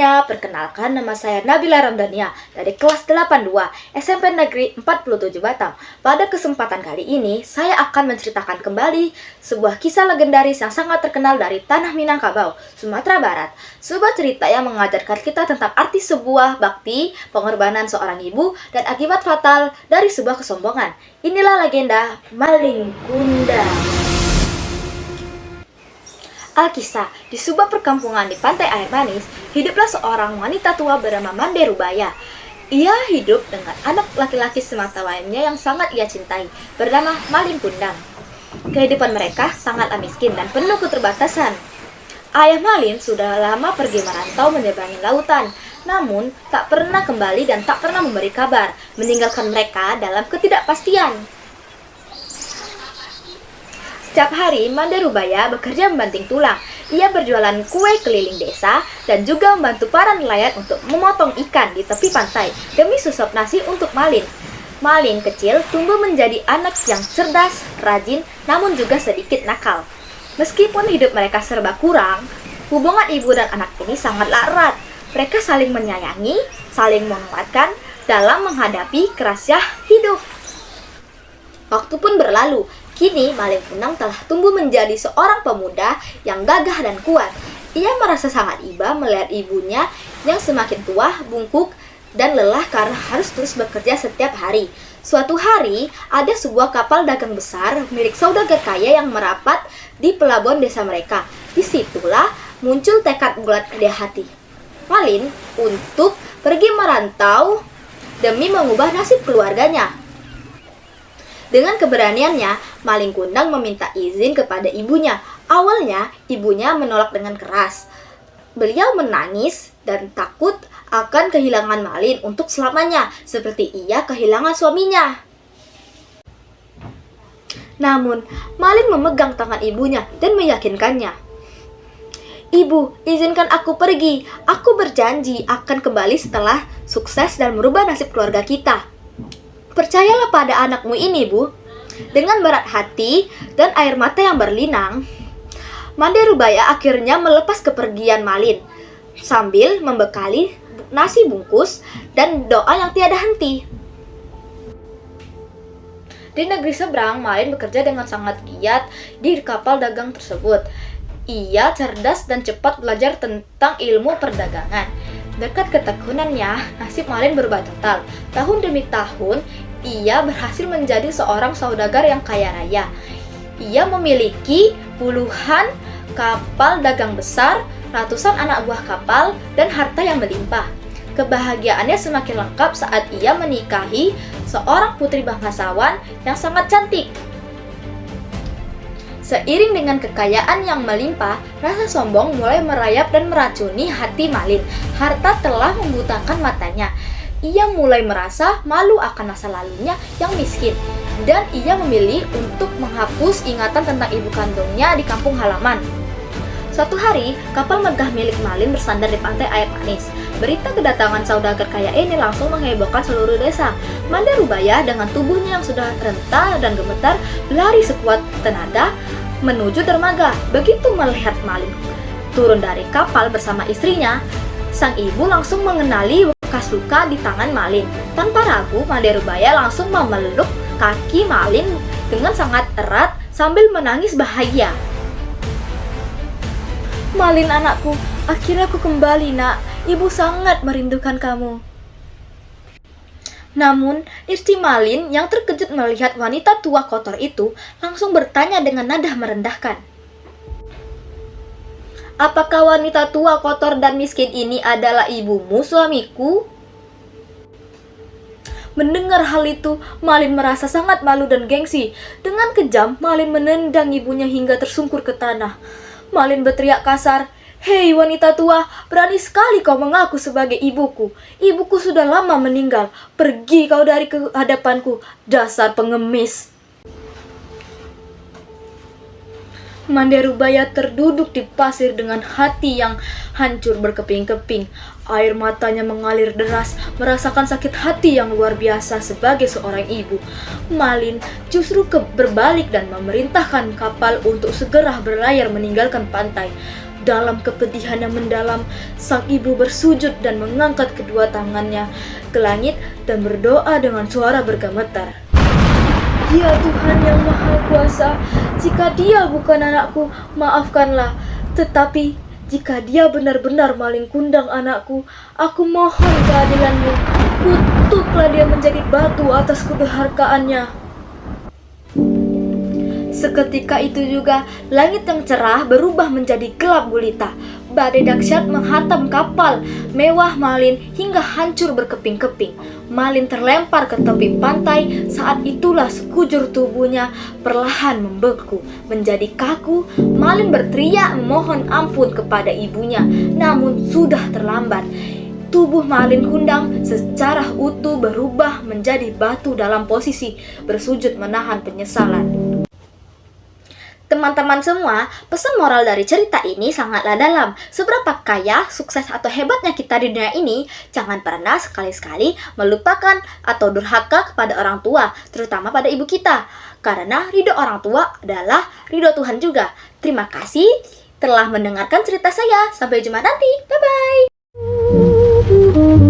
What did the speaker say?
semuanya, perkenalkan nama saya Nabila Ramdhania dari kelas 82 SMP Negeri 47 Batam. Pada kesempatan kali ini, saya akan menceritakan kembali sebuah kisah legendaris yang sangat terkenal dari Tanah Minangkabau, Sumatera Barat. Sebuah cerita yang mengajarkan kita tentang arti sebuah bakti, pengorbanan seorang ibu, dan akibat fatal dari sebuah kesombongan. Inilah legenda Malin Kundang. Alkisah, di sebuah perkampungan di pantai air manis, hiduplah seorang wanita tua bernama Mande Rubaya. Ia hidup dengan anak laki-laki semata lainnya yang sangat ia cintai, bernama Malin Kundang. Kehidupan mereka sangatlah miskin dan penuh keterbatasan. Ayah Malin sudah lama pergi merantau menyeberangi lautan, namun tak pernah kembali dan tak pernah memberi kabar, meninggalkan mereka dalam ketidakpastian. Setiap hari, Mande Rubaya bekerja membanting tulang. Ia berjualan kue keliling desa dan juga membantu para nelayan untuk memotong ikan di tepi pantai demi susup nasi untuk Malin. Malin kecil tumbuh menjadi anak yang cerdas, rajin, namun juga sedikit nakal. Meskipun hidup mereka serba kurang, hubungan ibu dan anak ini sangatlah erat. Mereka saling menyayangi, saling menguatkan dalam menghadapi kerasnya hidup. Waktu pun berlalu. Kini, Malin Kundang telah tumbuh menjadi seorang pemuda yang gagah dan kuat. Ia merasa sangat iba melihat ibunya yang semakin tua, bungkuk, dan lelah karena harus terus bekerja setiap hari. Suatu hari, ada sebuah kapal dagang besar milik saudagar kaya yang merapat di pelabuhan desa mereka. Disitulah muncul tekad bulat di hati Malin untuk pergi merantau demi mengubah nasib keluarganya. Dengan keberaniannya, Malin Kundang meminta izin kepada ibunya. Awalnya, ibunya menolak dengan keras. Beliau menangis dan takut akan kehilangan Malin untuk selamanya, seperti ia kehilangan suaminya. Namun, Malin memegang tangan ibunya dan meyakinkannya. "Ibu, izinkan aku pergi. Aku berjanji akan kembali setelah sukses dan merubah nasib keluarga kita. Percayalah pada anakmu ini, Bu." Dengan berat hati dan air mata yang berlinang, Mande Rubaya akhirnya melepas kepergian Malin sambil membekali nasi bungkus dan doa yang tiada henti. Di negeri seberang, Malin bekerja dengan sangat giat di kapal dagang tersebut. Ia cerdas dan cepat belajar tentang ilmu perdagangan. Berkat ketekunannya, nasib Malin berubah total. Tahun demi tahun, ia berhasil menjadi seorang saudagar yang kaya raya. Ia memiliki puluhan kapal dagang besar, ratusan anak buah kapal, dan harta yang melimpah. Kebahagiaannya semakin lengkap saat ia menikahi seorang putri bangsawan yang sangat cantik. Seiring dengan kekayaan yang melimpah, rasa sombong mulai merayap dan meracuni hati Malin. Harta telah membutakan matanya. Ia mulai merasa malu akan masa lalunya yang miskin, dan ia memilih untuk menghapus ingatan tentang ibu kandungnya di kampung halaman. Suatu hari, kapal megah milik Malin bersandar di pantai air manis. Berita kedatangan saudagar kaya ini langsung menghebohkan seluruh desa. Mande Rubaya dengan tubuhnya yang sudah renta dan gemetar berlari sekuat tenaga menuju dermaga. Begitu melihat Malin turun dari kapal bersama istrinya, sang ibu langsung mengenali bekas luka di tangan Malin. Tanpa ragu, Mande Rubaya langsung memeluk kaki Malin dengan sangat erat sambil menangis bahagia. "Malin anakku, akhirnya aku kembali, Nak. Ibu sangat merindukan kamu." Namun, istri Malin yang terkejut melihat wanita tua kotor itu langsung bertanya dengan nada merendahkan, "Apakah wanita tua kotor dan miskin ini adalah ibumu, suamiku?" Mendengar hal itu, Malin merasa sangat malu dan gengsi. Dengan kejam, Malin menendang ibunya hingga tersungkur ke tanah. Malin berteriak kasar, "Hei wanita tua, berani sekali kau mengaku sebagai ibuku. Ibuku sudah lama meninggal. Pergi kau dari hadapanku, dasar pengemis." Mande Rubaya terduduk di pasir dengan hati yang hancur berkeping-keping. Air matanya mengalir deras, merasakan sakit hati yang luar biasa sebagai seorang ibu. Malin justru berbalik dan memerintahkan kapal untuk segera berlayar meninggalkan pantai. Dalam kepedihan yang mendalam, sang ibu bersujud dan mengangkat kedua tangannya ke langit dan berdoa dengan suara bergemetar. Ya Tuhan yang Maha Kuasa, jika dia bukan anakku, maafkanlah. Tetapi jika dia benar-benar maling kundang anakku, aku mohon keadilan-Mu. Kutuklah dia menjadi batu atas kedurhakaannya. Seketika itu juga, langit yang cerah berubah menjadi gelap gulita. Badai dahsyat menghantam kapal mewah Malin hingga hancur berkeping-keping. Malin terlempar ke tepi pantai. Saat itulah sekujur tubuhnya perlahan membeku menjadi kaku. Malin berteriak memohon ampun kepada ibunya, namun sudah terlambat. Tubuh Malin Kundang secara utuh berubah menjadi batu dalam posisi bersujud menahan penyesalan. Teman-teman semua, pesan moral dari cerita ini sangatlah dalam. Seberapa kaya, sukses, atau hebatnya kita di dunia ini, jangan pernah sekali-sekali melupakan atau durhaka kepada orang tua, terutama pada ibu kita. Karena ridho orang tua adalah ridho Tuhan juga. Terima kasih telah mendengarkan cerita saya. Sampai jumpa nanti. Bye-bye.